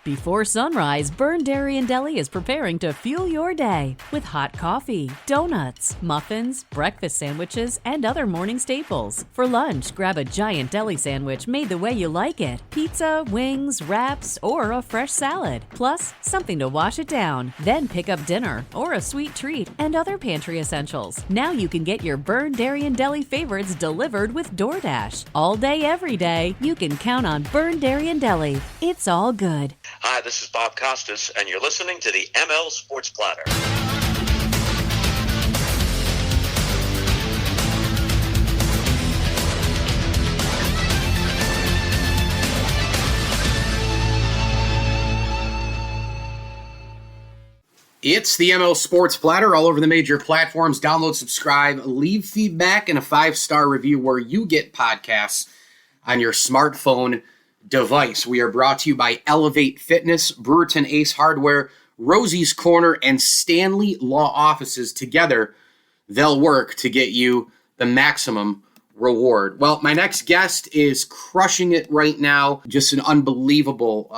Before sunrise, Burn Dairy and Deli is preparing to fuel your day with hot coffee, donuts, muffins, breakfast sandwiches, and other morning staples. For lunch, grab a giant deli sandwich made the way you like it. Pizza, wings, wraps, or a fresh salad. Plus, something to wash it down. Then pick up dinner or a sweet treat and other pantry essentials. Now you can get your Burn Dairy and Deli favorites delivered with DoorDash. All day, every day, you can count on Burn Dairy and Deli. It's all good. Hi, this is Bob Costas, and you're listening to the ML Sports Platter. It's the ML Sports Platter all over the major platforms. Download, subscribe, leave feedback, and a 5-star review where you get podcasts on your smartphone device. We are brought to you by Elevate Fitness, Brewerton Ace Hardware, Rosie's Corner, and Stanley Law Offices. Together, they'll work to get you the maximum reward. Well, my next guest is crushing it right now. Just an unbelievable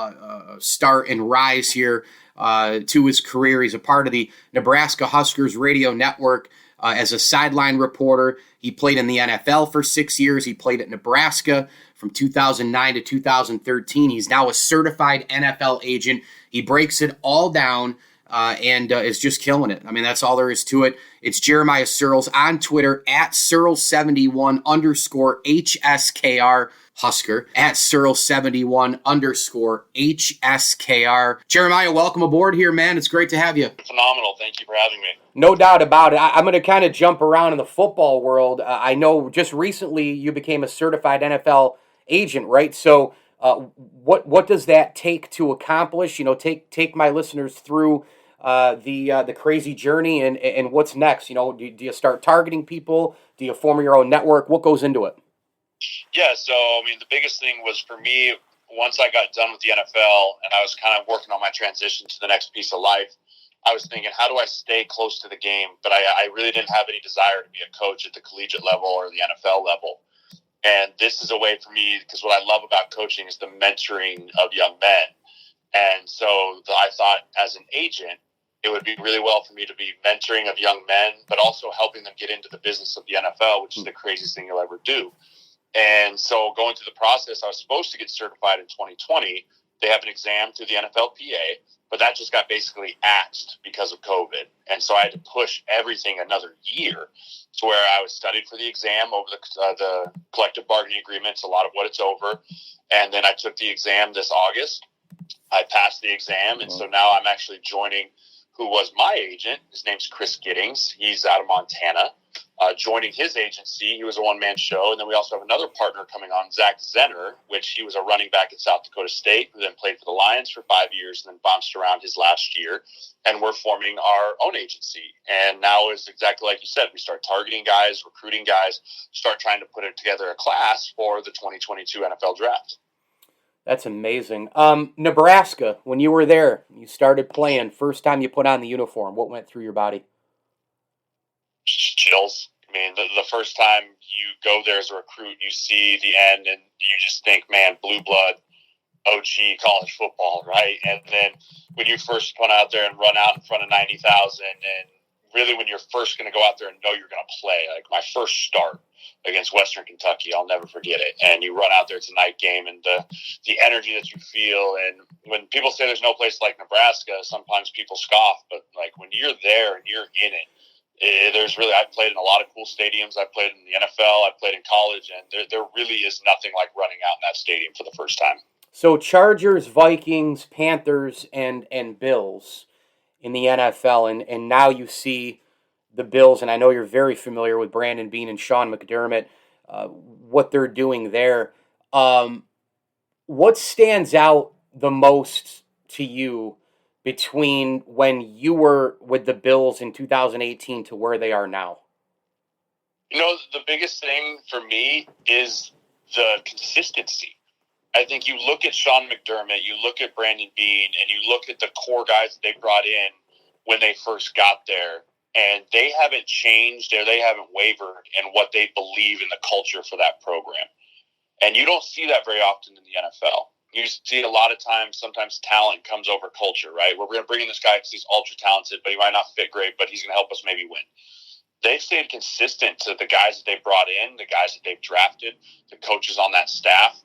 start and rise here to his career. He's a part of the Nebraska Huskers radio network as a sideline reporter. He played in the NFL for 6 years. He played at Nebraska from 2009 to 2013. He's now a certified NFL agent. He breaks it all down and is just killing it. I mean, that's all there is to it. It's Jeremiah Sirles on Twitter at Sirles71_HSKR Husker, at Sirles71_HSKR. Jeremiah, welcome aboard here, man. It's great to have you. Phenomenal. Thank you for having me. No doubt about it. I'm going to kind of jump around in the football world. I know just recently you became a certified NFL agent, right? So what does that take to accomplish? You know, take my listeners through the crazy journey and what's next. You know, do you start targeting people? Do you form your own network? What goes into it? Yeah, so, I mean, the biggest thing was for me, once I got done with the NFL and I was kind of working on my transition to the next piece of life, I was thinking, how do I stay close to the game? But I really didn't have any desire to be a coach at the collegiate level or the NFL level. And this is a way for me, because what I love about coaching is the mentoring of young men. And so I thought as an agent, it would be really well for me to be mentoring of young men, but also helping them get into the business of the NFL, which is the craziest thing you'll ever do. And so going through the process, I was supposed to get certified in 2020. They have an exam through the NFLPA, but that just got basically axed because of COVID. And so I had to push everything another year to where I was studied for the exam over the collective bargaining agreements, a lot of what it's over. And then I took the exam this August. I passed the exam, and so now I'm actually joining who was my agent. His name's Chris Giddings. He's out of Montana. Joining his agency, he was a one-man show. And then we also have another partner coming on, Zach Zenner, which he was a running back at South Dakota State, who then played for the Lions for 5 years and then bounced around his last year. And we're forming our own agency. And now is exactly like you said. We start targeting guys, recruiting guys, start trying to put together a class for the 2022 NFL Draft. That's amazing. Nebraska, when you were there, you started playing, first time you put on the uniform, what went through your body? Chills. I mean, the first time you go there as a recruit, you see the end, and you just think, man, blue blood, OG college football, right? And then when you first come out there and run out in front of 90,000, and really when you're first going to go out there and know you're going to play, like my first start against Western Kentucky, I'll never forget it. And you run out there, it's a night game, and the energy that you feel. And when people say there's no place like Nebraska, sometimes people scoff, but like when you're there and you're in it, there's really, I've played in a lot of cool stadiums. I've played in the NFL. I've played in college, and there really is nothing like running out in that stadium for the first time. So Chargers, Vikings, Panthers, and Bills in the NFL, and now you see the Bills, and I know you're very familiar with Brandon Beane and Sean McDermott, what they're doing there. What stands out the most to you between when you were with the Bills in 2018 to where they are now? You know, the biggest thing for me is the consistency. I think you look at Sean McDermott, you look at Brandon Beane, and you look at the core guys that they brought in when they first got there, and they haven't changed or they haven't wavered in what they believe in the culture for that program. And you don't see that very often in the NFL. you see a lot of times, sometimes talent comes over culture, right? We're going to bring in this guy because he's ultra talented, but he might not fit great, but he's going to help us maybe win. They've stayed consistent to the guys that they brought in, the guys that they've drafted, the coaches on that staff,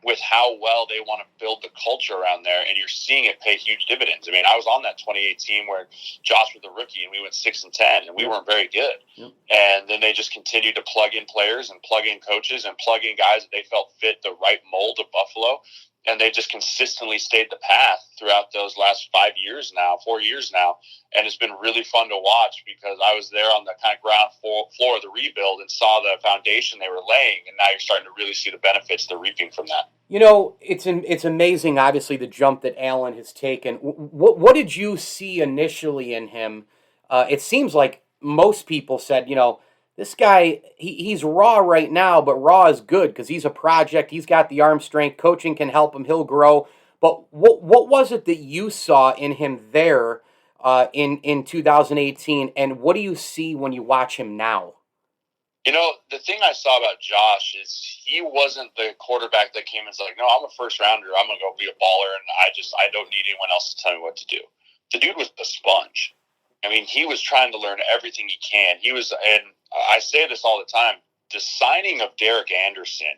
with how well they want to build the culture around there, and you're seeing it pay huge dividends. I mean, I was on that 2018 where Josh was the rookie, and we went 6-10, and we weren't very good. Yep. And then they just continued to plug in players and plug in coaches and plug in guys that they felt fit the right mold of Buffalo, and they just consistently stayed the path throughout those last 4 years now, and it's been really fun to watch because I was there on the kind of ground floor of the rebuild and saw the foundation they were laying, and now you're starting to really see the benefits they're reaping from that. You know, it's amazing, obviously, the jump that Allen has taken. What did you see initially in him? It seems like most people said, you know, this guy, he's raw right now, but raw is good because he's a project. He's got the arm strength. Coaching can help him. He'll grow. But what was it that you saw in him there in 2018, and what do you see when you watch him now? You know, the thing I saw about Josh is he wasn't the quarterback that came and was like, no, I'm a first rounder. I'm going to go be a baller, and I don't need anyone else to tell me what to do. The dude was a sponge. I mean, he was trying to learn everything he can. And I say this all the time, the signing of Derek Anderson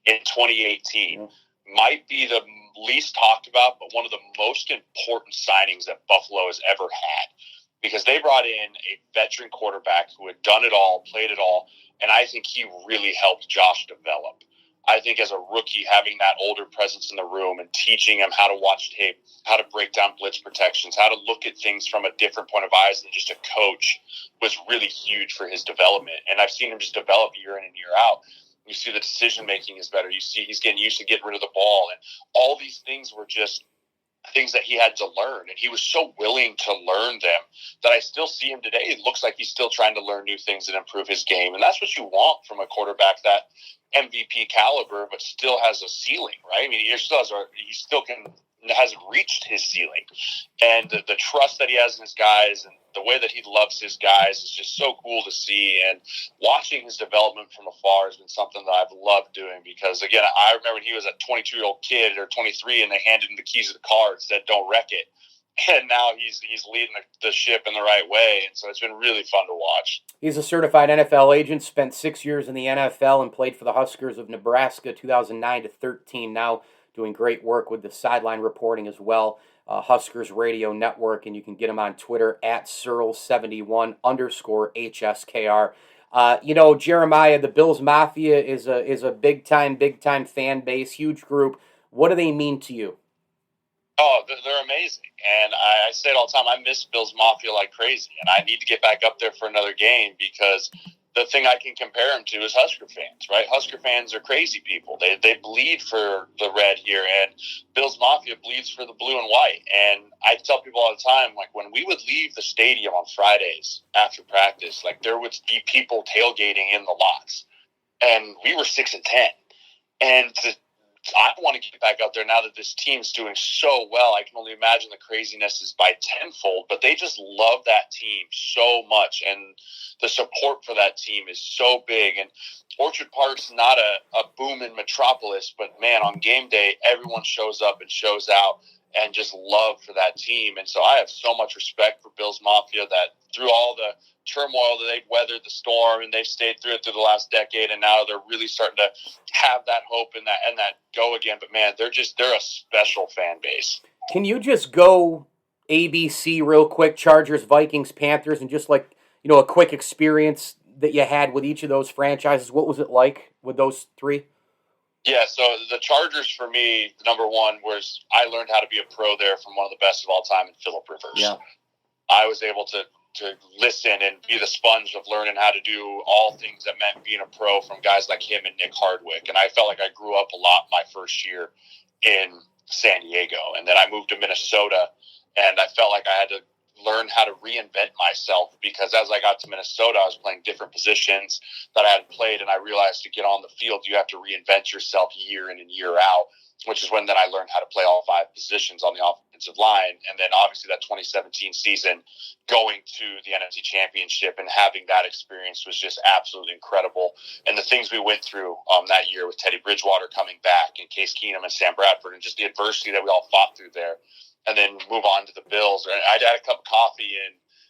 in 2018 might be the least talked about, but one of the most important signings that Buffalo has ever had, because they brought in a veteran quarterback who had done it all, played it all, and I think he really helped Josh develop. I think as a rookie, having that older presence in the room and teaching him how to watch tape, how to break down blitz protections, how to look at things from a different point of eyes than just a coach was really huge for his development. And I've seen him just develop year in and year out. You see the decision-making is better. You see he's getting used to getting rid of the ball. And all these things were just things that he had to learn. And he was so willing to learn them that I still see him today. It looks like he's still trying to learn new things and improve his game. And that's what you want from a quarterback, that MVP caliber, but still has a ceiling, right? I mean, hasn't reached his ceiling. And the trust that he has in his guys and the way that he loves his guys is just so cool to see. And watching his development from afar has been something that I've loved doing, because, again, I remember when he was a 22-year-old kid or 23 and they handed him the keys of the car and said, don't wreck it. And now he's leading the ship in the right way. And so it's been really fun to watch. He's a certified NFL agent, spent 6 years in the NFL and played for the Huskers of Nebraska 2009 to 13. Now doing great work with the sideline reporting as well. Huskers Radio Network, and you can get him on Twitter at Sirles71_HSKR. You know, Jeremiah, the Bills Mafia is a big time fan base, huge group. What do they mean to you? Oh, they're amazing. And I say it all the time, I miss Bills Mafia like crazy, and I need to get back up there for another game, because the thing I can compare them to is Husker fans, right? Husker fans are crazy people. They bleed for the red here, and Bills Mafia bleeds for the blue and white. And I tell people all the time, like, when we would leave the stadium on Fridays after practice, like, there would be people tailgating in the lots, and we were 6-10. And I want to get back out there now that this team's doing so well. I can only imagine the craziness is by tenfold, but they just love that team so much, and the support for that team is so big. And Orchard Park's not a booming metropolis, but, man, on game day, everyone shows up and shows out and just love for that team. And so I have so much respect for Bills Mafia, that through all the turmoil that they've weathered the storm, and they've stayed through it through the last decade, and now they're really starting to have that hope and that go again. But, man, they're a special fan base. Can you just go ABC real quick, Chargers, Vikings, Panthers, and just, like, you know, a quick experience that you had with each of those franchises? What was it like with those three? Yeah, so the Chargers, for me, number one, was I learned how to be a pro there from one of the best of all time in Phillip Rivers. Yeah. I was able to listen and be the sponge of learning how to do all things that meant being a pro from guys like him and Nick Hardwick. And I felt like I grew up a lot my first year in San Diego. And then I moved to Minnesota, and I felt like I had to learn how to reinvent myself, because as I got to Minnesota, I was playing different positions that I hadn't played, and I realized to get on the field, you have to reinvent yourself year in and year out. which is when then I learned how to play all 5 positions on the offensive line. And then obviously that 2017 season, going to the NFC Championship and having that experience was just absolutely incredible. And the things we went through that year with Teddy Bridgewater coming back and Case Keenum and Sam Bradford and just the adversity that we all fought through there. And then move on to the Bills. And I had a cup of coffee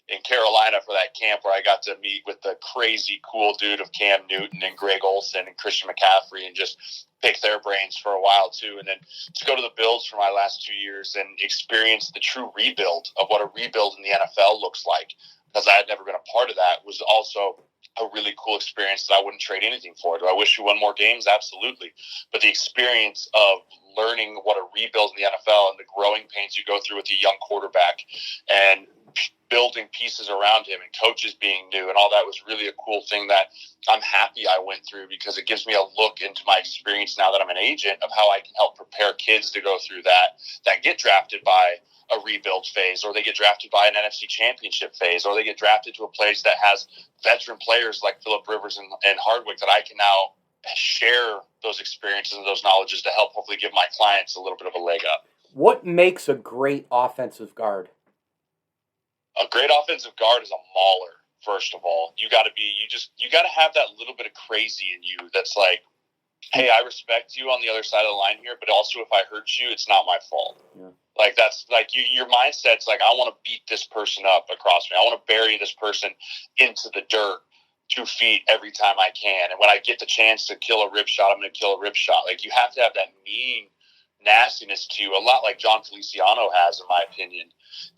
in Carolina for that camp where I got to meet with the crazy cool dude of Cam Newton and Greg Olsen and Christian McCaffrey and just pick their brains for a while too. And then to go to the Bills for my last 2 years and experience the true rebuild of what a rebuild in the NFL looks like, because I had never been a part of that, was also a really cool experience that I wouldn't trade anything for. Do I wish we won more games? Absolutely. But the experience of learning what a rebuild in the NFL and the growing pains you go through with a young quarterback and building pieces around him and coaches being new and all that was really a cool thing that I'm happy I went through, because it gives me a look into my experience now that I'm an agent of how I can help prepare kids to go through that get drafted by a rebuild phase, or they get drafted by an NFC Championship phase, or they get drafted to a place that has veteran players like Phillip Rivers and Hardwick that I can now share those experiences and those knowledges to help hopefully give my clients a little bit of a leg up. What makes a great offensive guard? A great offensive guard is a mauler. First of all, you got to have that little bit of crazy in you. That's like, hey, I respect you on the other side of the line here, but also if I hurt you, it's not my fault. Yeah. Like that's like your mindset's like, I want to beat this person up across me. I want to bury this person into the dirt 2 feet every time I can. And when I get the chance to kill a rib shot, I'm going to kill a rib shot. Like you have to have that mean nastiness to you, a lot like John Feliciano has, in my opinion.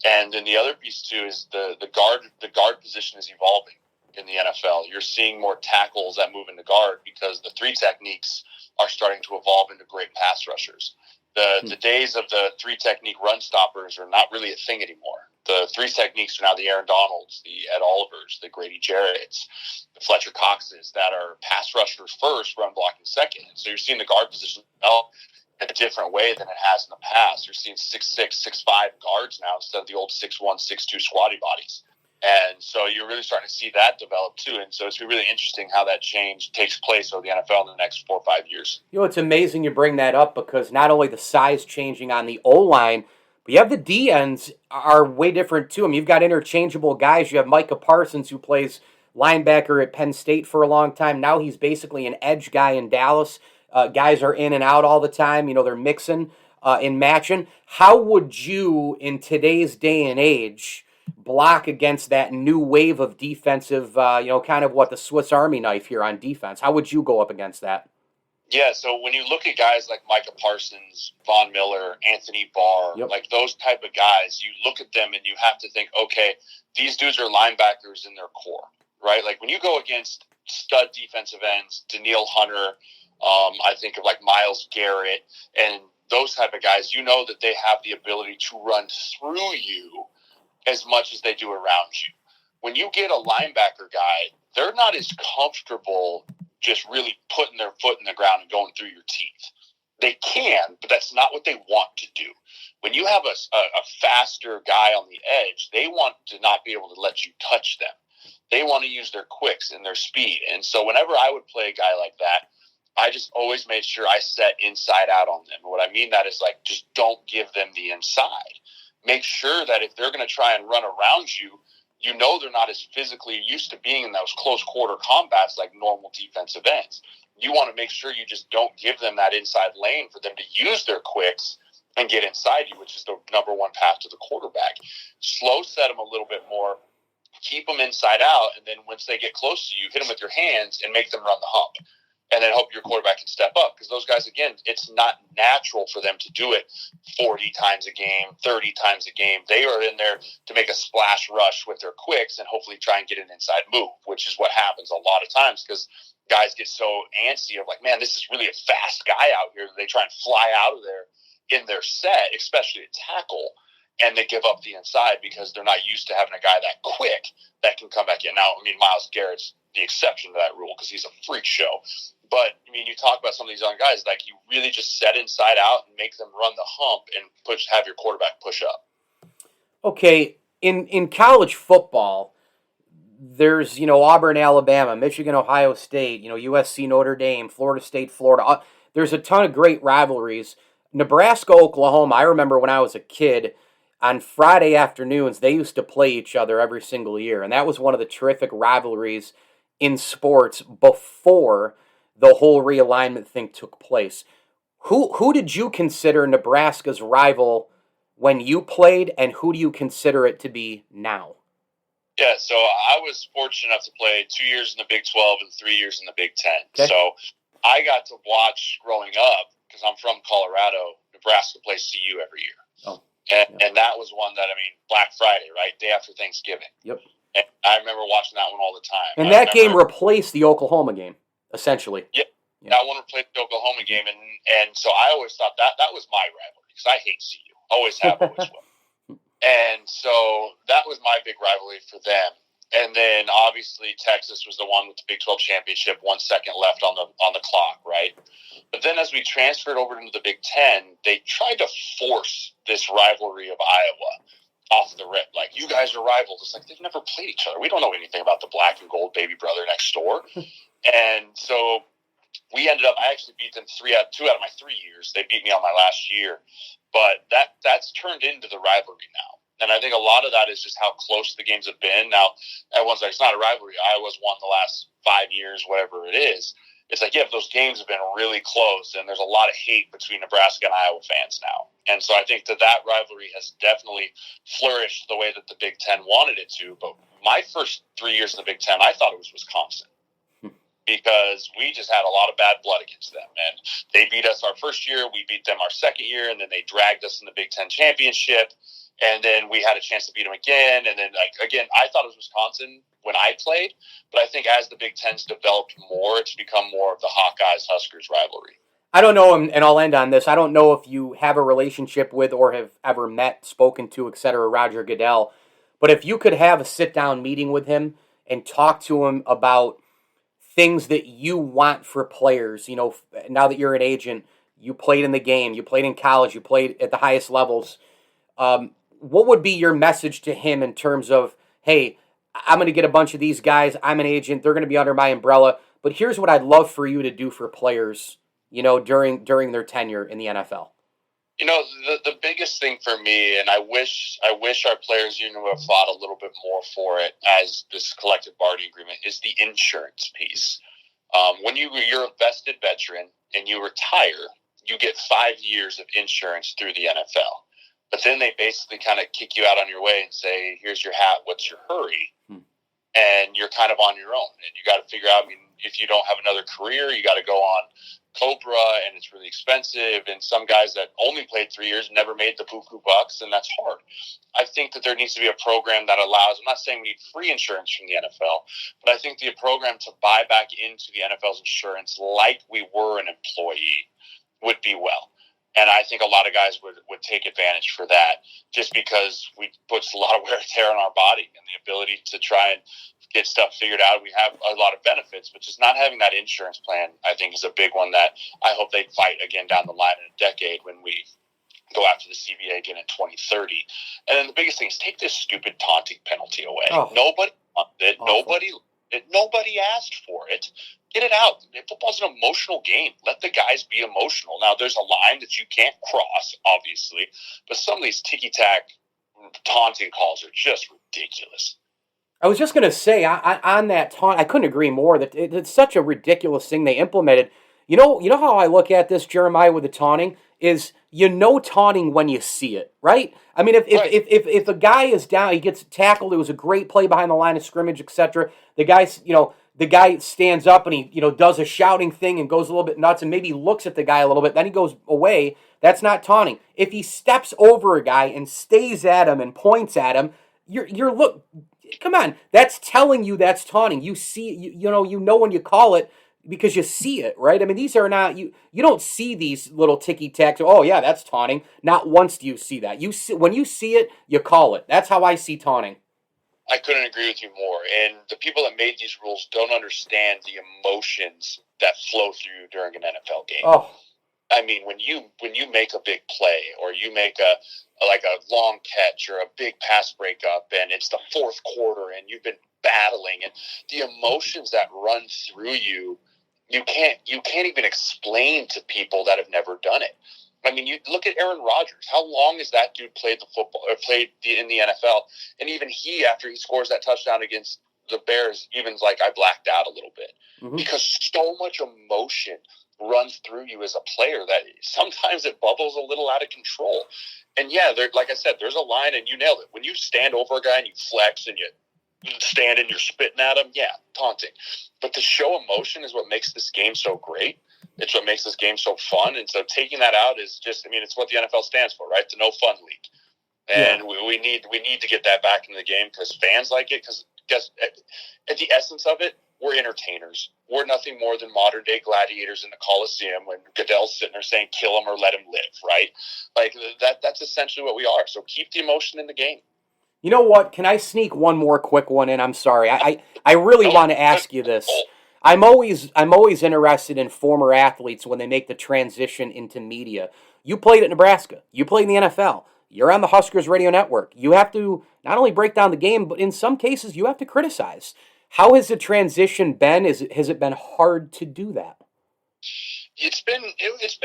And then the other piece too is the guard position is evolving in the NFL. You're seeing more tackles that move into guard because the 3 techniques are starting to evolve into great pass rushers. The days of the 3 technique run stoppers are not really a thing anymore. The 3 techniques are now the Aaron Donalds, the Ed Olivers, the Grady Jarrett's, the Fletcher Coxes that are pass rushers first, run blocking second. So you're seeing the guard position develop in a different way than it has in the past. You're seeing 6'6", 6'5" guards now instead of the old 6'1", 6'2" squatty bodies. And so you're really starting to see that develop too. And so it's really interesting how that change takes place over the NFL in the next 4 or 5 years. You know, it's amazing you bring that up because not only the size changing on the O-line, but you have the D-ends are way different too. I mean, you've got interchangeable guys. You have Micah Parsons who plays linebacker at Penn State for a long time. Now he's basically an edge guy in Dallas. Guys are in and out all the time. You know, they're mixing and matching. How would you, in today's day and age, block against that new wave of defensive, kind of what the Swiss Army knife here on defense? How would you go up against that? Yeah, so when you look at guys like Micah Parsons, Von Miller, Anthony Barr, like those type of guys, you look at them and you have to think, okay, these dudes are linebackers in their core, right? Like when you go against stud defensive ends, Danielle Hunter, I think of like Myles Garrett and those type of guys, you know that they have the ability to run through you as much as they do around you. When you get a linebacker guy, they're not as comfortable just really putting their foot in the ground and going through your teeth. They can, but that's not what they want to do. When you have a faster guy on the edge, they want to not be able to let you touch them. They want to use their quicks and their speed. And so whenever I would play a guy like that, I just always made sure I set inside out on them. And what I mean that is like, just don't give them the inside. Make sure that if they're going to try and run around you, you know they're not as physically used to being in those close quarter combats like normal defensive ends. You want to make sure you just don't give them that inside lane for them to use their quicks and get inside you, which is the number one path to the quarterback. Slow set them a little bit more, keep them inside out, and then once they get close to you, hit them with your hands and make them run the hump. And then hope your quarterback can step up. Because those guys, again, it's not natural for them to do it 40 times a game, 30 times a game. They are in there to make a splash rush with their quicks and hopefully try and get an inside move, which is what happens a lot of times because guys get so antsy of like, man, this is really a fast guy out here. They try and fly out of there in their set, especially at tackle, and they give up the inside because they're not used to having a guy that quick that can come back in. Now, I mean, Myles Garrett's the exception to that rule because he's a freak show. But, I mean, you talk about some of these young guys, like you really just set inside out and make them run the hump and have your quarterback push up. Okay, in college football, there's, Auburn, Alabama, Michigan, Ohio State, USC, Notre Dame, Florida State, Florida. There's a ton of great rivalries. Nebraska, Oklahoma, I remember when I was a kid, on Friday afternoons, they used to play each other every single year. And that was one of the terrific rivalries in sports before the whole realignment thing took place. Who did you consider Nebraska's rival when you played, and who do you consider it to be now? Yeah, so I was fortunate enough to play 2 years in the Big 12 and 3 years in the Big 10. Okay. So I got to watch growing up, because I'm from Colorado, Nebraska plays CU every year. Oh, and that was one that, Black Friday, right? Day after Thanksgiving. Yep. And I remember watching that one all the time. And that game replaced the Oklahoma game, essentially. Yeah. That one replaced the Oklahoma game. And so I always thought that was my rivalry, because I hate CU. Always have, always will. And so that was my big rivalry for them. And then obviously Texas was the one with the Big 12 championship, 1 second left on the clock, right? But then as we transferred over into the Big 10, they tried to force this rivalry of Iowa off the rip. Like, you guys are rivals. It's like, they've never played each other. We don't know anything about the black and gold baby brother next door. And so we ended up, I actually beat them 2 out of my 3 years. They beat me on my last year. But that's turned into the rivalry now. And I think a lot of that is just how close the games have been. Now, everyone's like, it's not a rivalry. Iowa's won the last 5 years, whatever it is. It's like, yeah, but those games have been really close, and there's a lot of hate between Nebraska and Iowa fans now. And so I think that rivalry has definitely flourished the way that the Big Ten wanted it to. But my first 3 years in the Big Ten, I thought it was Wisconsin, because we just had a lot of bad blood against them. And they beat us our first year, we beat them our second year, and then they dragged us in the Big Ten championship. And then we had a chance to beat them again. And then, again, I thought it was Wisconsin when I played. But I think as the Big Ten's developed more, it's become more of the Hawkeyes-Huskers rivalry. I don't know, and I'll end on this. I don't know if you have a relationship with or have ever met, spoken to, etc., Roger Goodell. But if you could have a sit-down meeting with him and talk to him about things that you want for players, now that you're an agent, you played in the game, you played in college, you played at the highest levels, what would be your message to him in terms of, hey, I'm going to get a bunch of these guys, I'm an agent, they're going to be under my umbrella, but here's what I'd love for you to do for players, during their tenure in the NFL? The biggest thing for me, and I wish our players union would have fought a little bit more for it as this collective bargaining agreement, is the insurance piece. When you're a vested veteran and you retire, you get 5 years of insurance through the NFL. But then they basically kind of kick you out on your way and say, here's your hat, what's your hurry? And you're kind of on your own. And you got to figure out, if you don't have another career, you got to go on Cobra, and it's really expensive. And some guys that only played 3 years never made the buku bucks, and that's hard. I think that there needs to be a program that allows, I'm not saying we need free insurance from the NFL, but I think the program to buy back into the NFL's insurance like we were an employee would be well. And I think a lot of guys would take advantage for that, just because we put a lot of wear and tear on our body, and the ability to try and get stuff figured out. We have a lot of benefits, but just not having that insurance plan, I think, is a big one that I hope they fight again down the line in a decade when we go after the CBA again in 2030. And then the biggest thing is take this stupid taunting penalty away. Oh. Nobody wanted it. Awful. Nobody asked for it. Get it out. Football's an emotional game. Let the guys be emotional. Now, there's a line that you can't cross, obviously, but some of these ticky-tack taunting calls are just ridiculous. I was just going to say, on that taunt, I couldn't agree more that it's such a ridiculous thing they implemented. You know how I look at this, Jeremiah, with the taunting, is taunting when you see it, right? If a guy is down, he gets tackled, it was a great play behind the line of scrimmage, etc. The guy stands up and he does a shouting thing and goes a little bit nuts and maybe looks at the guy a little bit, then he goes away. That's not taunting. If he steps over a guy and stays at him and points at him, come on, that's telling you that's taunting. You see, you know when you call it because you see it, right? These are not, you don't see these little ticky-tacks. Oh yeah, that's taunting. Not once do you see that. When you see it, you call it. That's how I see taunting. I couldn't agree with you more. And the people that made these rules don't understand the emotions that flow through during an NFL game. Oh. When you make a big play, or you make a long catch or a big pass breakup, and it's the fourth quarter and you've been battling, and the emotions that run through you can't even explain to people that have never done it. I mean, you look at Aaron Rodgers. How long has that dude played in the NFL? And even he, after he scores that touchdown against the Bears, even's like, I blacked out a little bit. Because so much emotion runs through you as a player that sometimes it bubbles a little out of control. And yeah, like I said, there's a line, and you nailed it. When you stand over a guy and you flex and you stand and you're spitting at him, yeah, taunting. But to show emotion is what makes this game so great. It's what makes this game so fun. And so taking that out is just, I mean, it's what the NFL stands for, right? The no fun league. And we need to get that back into the game because fans like it. Because at the essence of it, we're entertainers. We're nothing more than modern day gladiators in the Coliseum when Goodell's sitting there saying, kill him or let him live, right? Like that's essentially what we are. So keep the emotion in the game. You know what? Can I sneak one more quick one in? I'm sorry. I really want to ask you this. I'm always interested in former athletes when they make the transition into media. You played at Nebraska. You played in the NFL. You're on the Huskers Radio Network. You have to not only break down the game, but in some cases you have to criticize. How has the transition been? Has it been hard to do that? It's been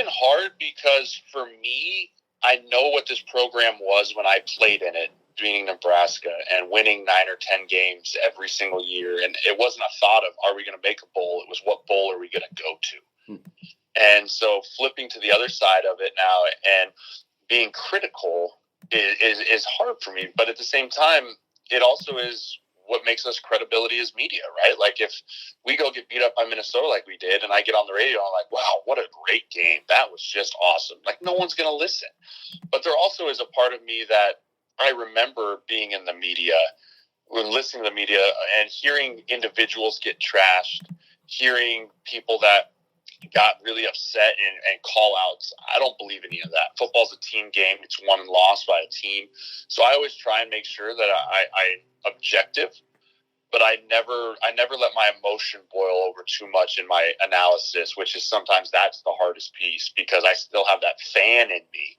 hard because for me, I know what this program was when I played in it, being Nebraska and winning 9 or 10 games every single year. And it wasn't a thought of, are we going to make a bowl? It was, what bowl are we going to go to? And so flipping to the other side of it now and being critical is hard for me. But at the same time, it also is what makes us credibility as media, right? Like if we go get beat up by Minnesota like we did and I get on the radio, I'm like, wow, what a great game. That was just awesome. Like no one's going to listen. But there also is a part of me that I remember being in the media, listening to the media and hearing individuals get trashed, hearing people that got really upset and call outs. I don't believe any of that. Football's a team game. It's won and lost by a team. So I always try and make sure that I objective, but I never let my emotion boil over too much in my analysis, which is sometimes that's the hardest piece because I still have that fan in me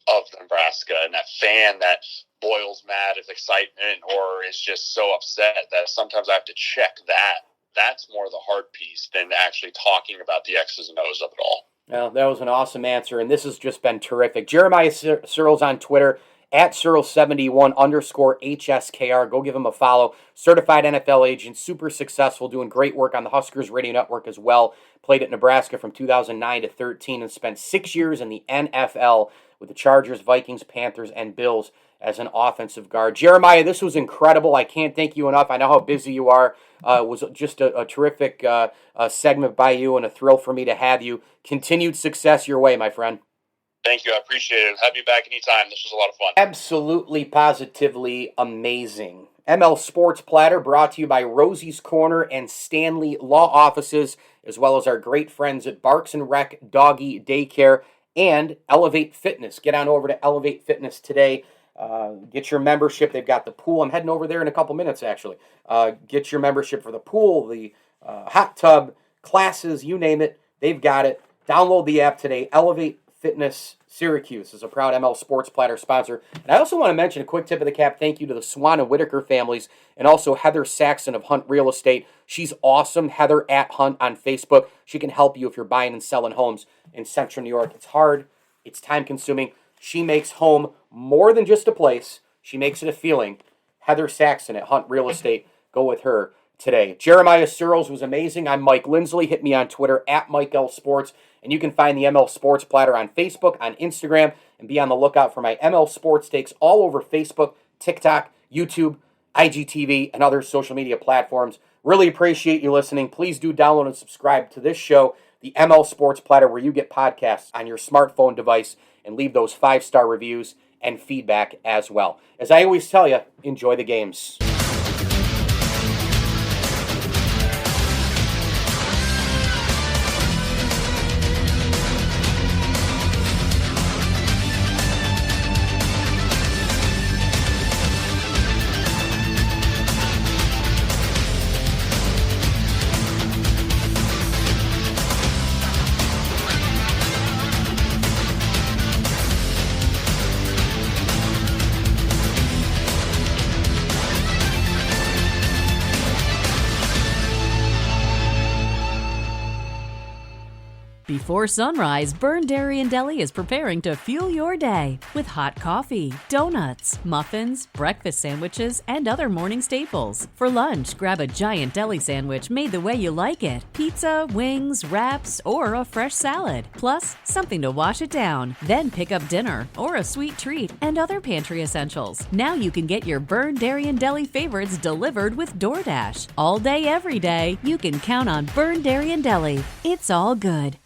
of Nebraska and that fan that boils mad with excitement or is just so upset that sometimes I have to check that. That's more the hard piece than actually talking about the X's and O's of it all. Well, that was an awesome answer, and this has just been terrific. Jeremiah Sirles on Twitter, at Sirles71_HSKR. Go give him a follow. Certified NFL agent, super successful, doing great work on the Huskers Radio Network as well. Played at Nebraska from 2009 to 13 and spent 6 years in the NFL with the Chargers, Vikings, Panthers, and Bills as an offensive guard. Jeremiah, this was incredible. I can't thank you enough. I know how busy you are. It was just a terrific segment by you and a thrill for me to have you. Continued success your way, my friend. Thank you. I appreciate it. Have you back anytime. This was a lot of fun. Absolutely, positively amazing. ML Sports Platter brought to you by Rosie's Corner and Stanley Law Offices, as well as our great friends at Barks and Rec Doggy Daycare and Elevate Fitness. Get on over to Elevate Fitness today. Get your membership. They've got the pool. I'm heading over there in a couple minutes, actually. Get your membership for the pool, the hot tub, classes, you name it. They've got it. Download the app today. Elevate Fitness Syracuse is a proud ML Sports Platter sponsor. And I also want to mention a quick tip of the cap. Thank you to the Swan and Whitaker families and also Heather Saxon of Hunt Real Estate. She's awesome. Heather at Hunt on Facebook. She can help you if you're buying and selling homes in Central New York. It's hard. It's time consuming. She makes home more than just a place. She makes it a feeling. Heather Saxon at Hunt Real Estate. Go with her today. Jeremiah Sirles was amazing. I'm Mike Lindsley. Hit me on Twitter at Mike L Sports. And you can find the ML Sports Platter on Facebook, on Instagram, and be on the lookout for my ML Sports takes all over Facebook, TikTok, YouTube, IGTV, and other social media platforms. Really appreciate you listening. Please do download and subscribe to this show, the ML Sports Platter, where you get podcasts on your smartphone device and leave those 5-star reviews and feedback as well. As I always tell you, enjoy the games. Before sunrise, Burn Dairy and Deli is preparing to fuel your day with hot coffee, donuts, muffins, breakfast sandwiches, and other morning staples. For lunch, grab a giant deli sandwich made the way you like it, pizza, wings, wraps, or a fresh salad, plus something to wash it down. Then pick up dinner or a sweet treat and other pantry essentials. Now you can get your Burn Dairy and Deli favorites delivered with DoorDash. All day, every day, you can count on Burn Dairy and Deli. It's all good.